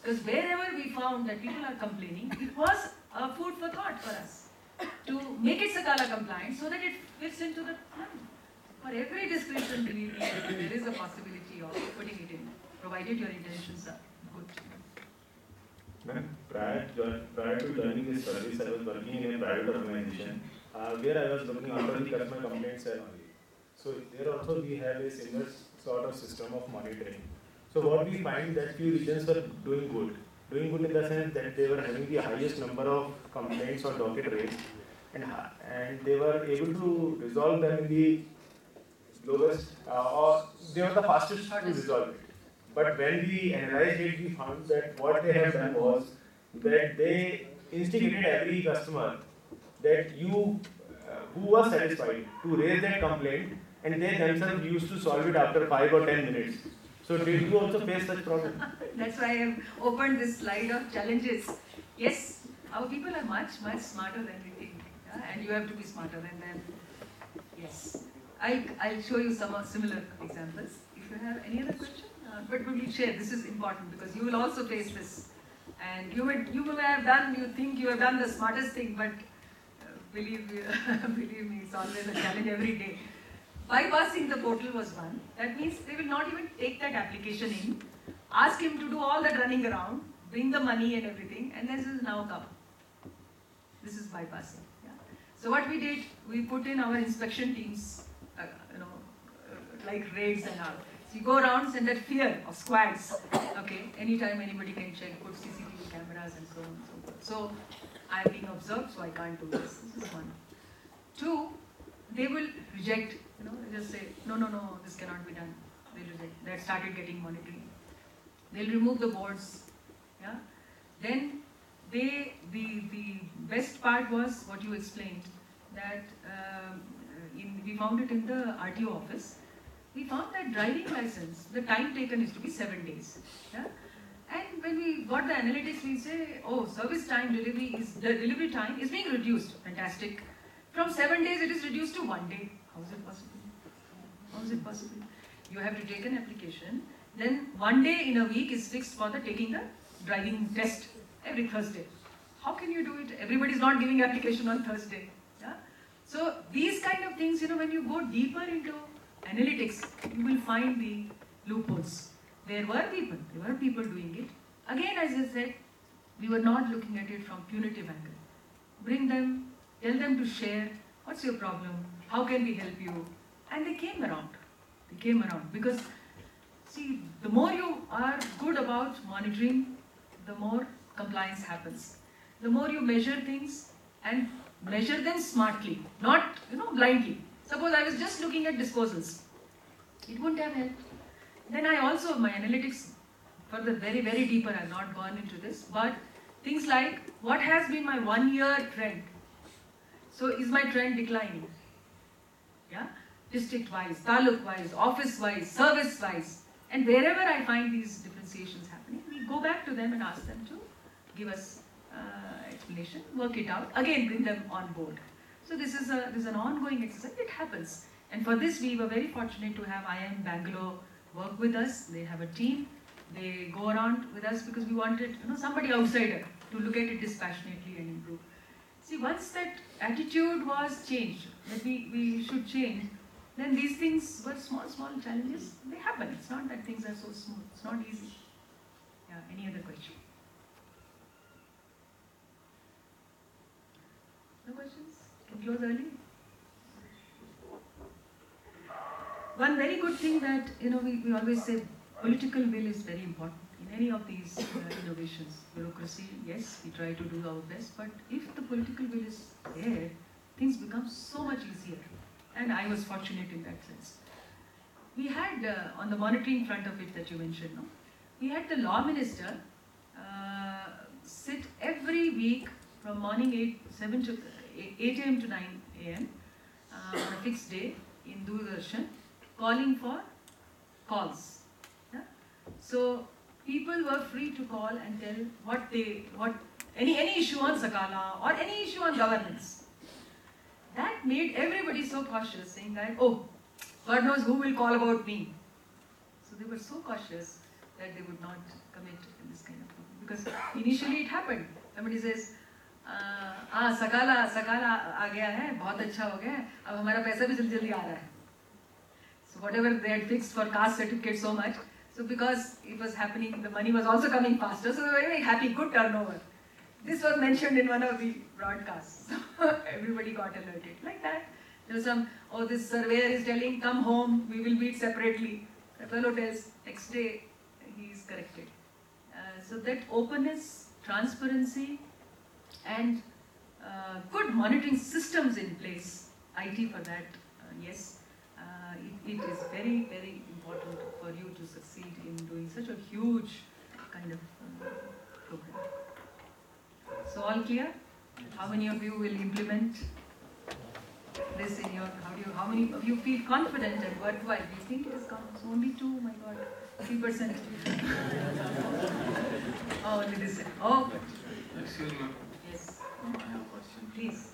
Because wherever we found that people are complaining, it was food for thought for us to make it Sakala compliant so that it fits into the plan. For every description, believe me, there is a possibility of putting it in, provided your intentions are good. Ma'am, prior to joining this service, I was working in a private organization where I was looking after the customer complaints only. So there also we have a similar sort of system of monitoring. So what we find that few regions were doing good. Doing good in the sense that they were having the highest number of complaints or docket rates, and they were able to resolve them in the lowest, or they were the fastest to resolve it. But when we analyzed it, we found that what they have done was that they instigated every customer that who was satisfied to raise that complaint, and they themselves used to solve it after 5 or 10 minutes. So did you also face such problem? That's why I have opened this slide of challenges. Yes, our people are much, much smarter than we think. Yeah? And you have to be smarter than them. Yes. I'll show you some similar examples. If you have any other question, but we'll share. This is important because you will also face this. And you will have done, you think you have done the smartest thing, but believe me, it's always a challenge every day. Bypassing the portal was one. That means they will not even take that application in, ask him to do all that running around, bring the money and everything, and this is now come. This is bypassing. Yeah. So what we did, we put in our inspection teams, like raids and all. So you go around, send that fear of squads. Okay, anytime anybody can check, put CCTV cameras and so on and so forth. So I'm being observed, so I can't do this. This is one. Two, they will reject. They just say, no, this cannot be done. They'll reject. That started getting monitoring. They'll remove the boards. Yeah. Then the best part was what you explained, that we found it in the RTO office. We found that driving license, the time taken is to be 7 days. Yeah? And when we got the analytics, we say, service time delivery the delivery time is being reduced. Fantastic. From 7 days, it is reduced to 1 day. How is it possible? How is it possible? You have to take an application. Then 1 day in a week is fixed for taking the driving test every Thursday. How can you do it? Everybody is not giving application on Thursday. Yeah? So these kind of things, when you go deeper into analytics, you will find the loopholes. There were people doing it. Again, as I said, we were not looking at it from punitive angle. Bring them, tell them to share, what's your problem, how can we help you? And they came around. Because, see, the more you are good about monitoring, the more compliance happens. The more you measure things and measure them smartly, not blindly. Suppose I was just looking at disposals. It wouldn't have helped. Then my analytics, for the very, very deeper, I have not gone into this, but things like, what has been my 1 year trend? So is my trend declining? Yeah? District-wise, taluk-wise, office-wise, service-wise. And wherever I find these differentiations happening, we go back to them and ask them to give us explanation, work it out, again bring them on board. So this is an ongoing exercise. It happens. And for this, we were very fortunate to have IIM Bangalore work with us. They have a team. They go around with us because we wanted somebody outsider to look at it dispassionately and improve. See, once that attitude was changed, that we should change, then these things were small challenges. They happen. It's not that things are so smooth. It's not easy. Yeah, any other question? No questions? Can close early? One very good thing that, we always say, political will is very important in any of these innovations. Bureaucracy, yes, we try to do our best, but if the political will is there, things become so much easier. And I was fortunate in that sense. We had, on the monitoring front of it that you mentioned, we had the law minister sit every week from morning 8 a.m. to 9 a.m. On a fixed day in Doordarshan, calling for calls. Yeah? So people were free to call and tell any issue on Sakala or any issue on governance. That made everybody so cautious, saying that, God knows who will call about me. So they were so cautious. that they would not commit in this kind of thing. Because initially it happened. Somebody says, सकाला आ गया है, बहुत अच्छा हो गया है, अब हमारा पैसा भी जल्दी आ रहा है. So whatever they had fixed for caste certificate so much, so because it was happening, the money was also coming faster, so they were very happy, good turnover. This was mentioned in one of the broadcasts. So everybody got alerted. Like that. There was some, this surveyor is telling, come home, we will meet separately. The fellow tells, next day, he is corrected. So that openness, transparency, and good monitoring systems in place, IT for that, yes, it is very, very important for you to succeed in doing such a huge kind of program. So all clear? How many of you will implement this in your, how many of you feel confident and worthwhile? You think it is only 2, my God, 3%. Oh, only this. Oh. Excuse me. Yes. I have a question. Please.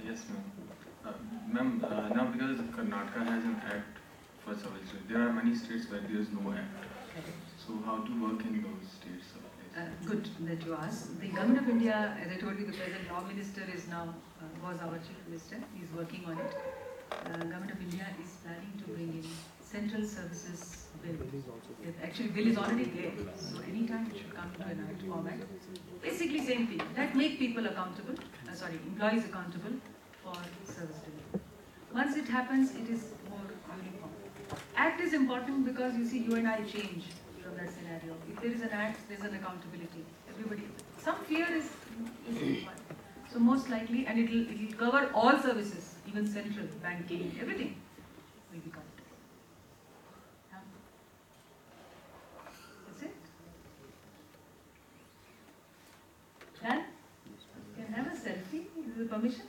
Yes, ma'am. Ma'am, now because Karnataka has an act for service, there are many states where there is no act. So how to work in those states? Good that you asked. The Government of India, as I told you, the present Law Minister is now, was our Chief Minister. He is working on it. Government of India is planning to bring in Central Services Bill. Actually, bill is already there, so anytime it should come into an act format. Basically same thing. That make people accountable, employees accountable for service delivery. Once it happens, it is more uniform. Act is important because you see, you and I change from that scenario. If there is an act, there is an accountability. Everybody, some fear is required. So most likely, and it will cover all services, even central, banking, everything will be covered. Yeah. That's it. Done? You can have a selfie. Is it permission?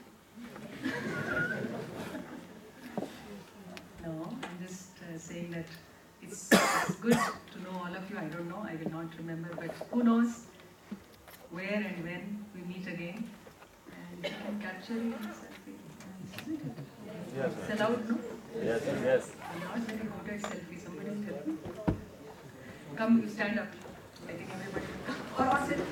No, I'm just saying that it's good to know all of you. I don't know, I will not remember, but who knows where and when we meet again. And you can capture it in a selfie. Isn't it? Yes. It's allowed, no? Yes, yes. I'm not very good at selfie. Somebody tell me. Come, you stand up. I think everybody will come. Or sitting.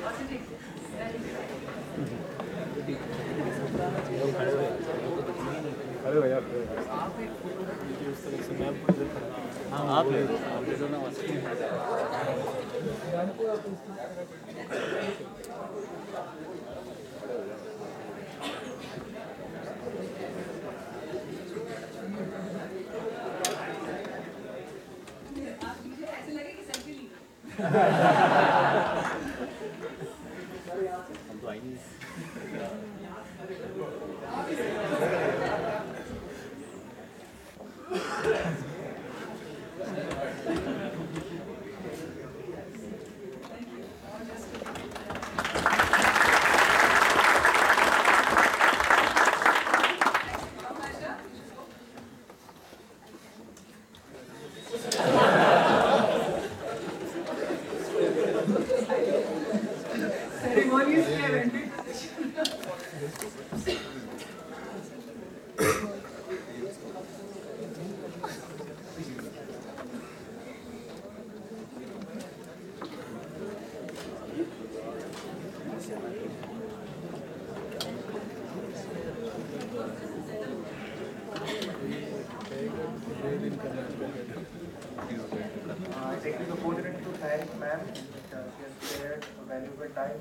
I take this opportunity to thank ma'am. She has spared a valuable time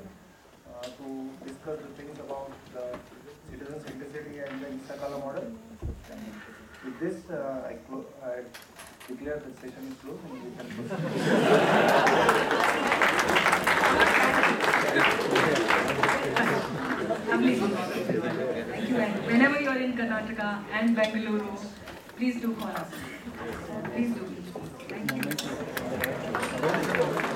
to discuss the things about the citizen centricity and the Istakala model. With this, I declare the session is closed and we can Thank you. And whenever you are in Karnataka and Bengaluru, please do call us. Please do. Thank you.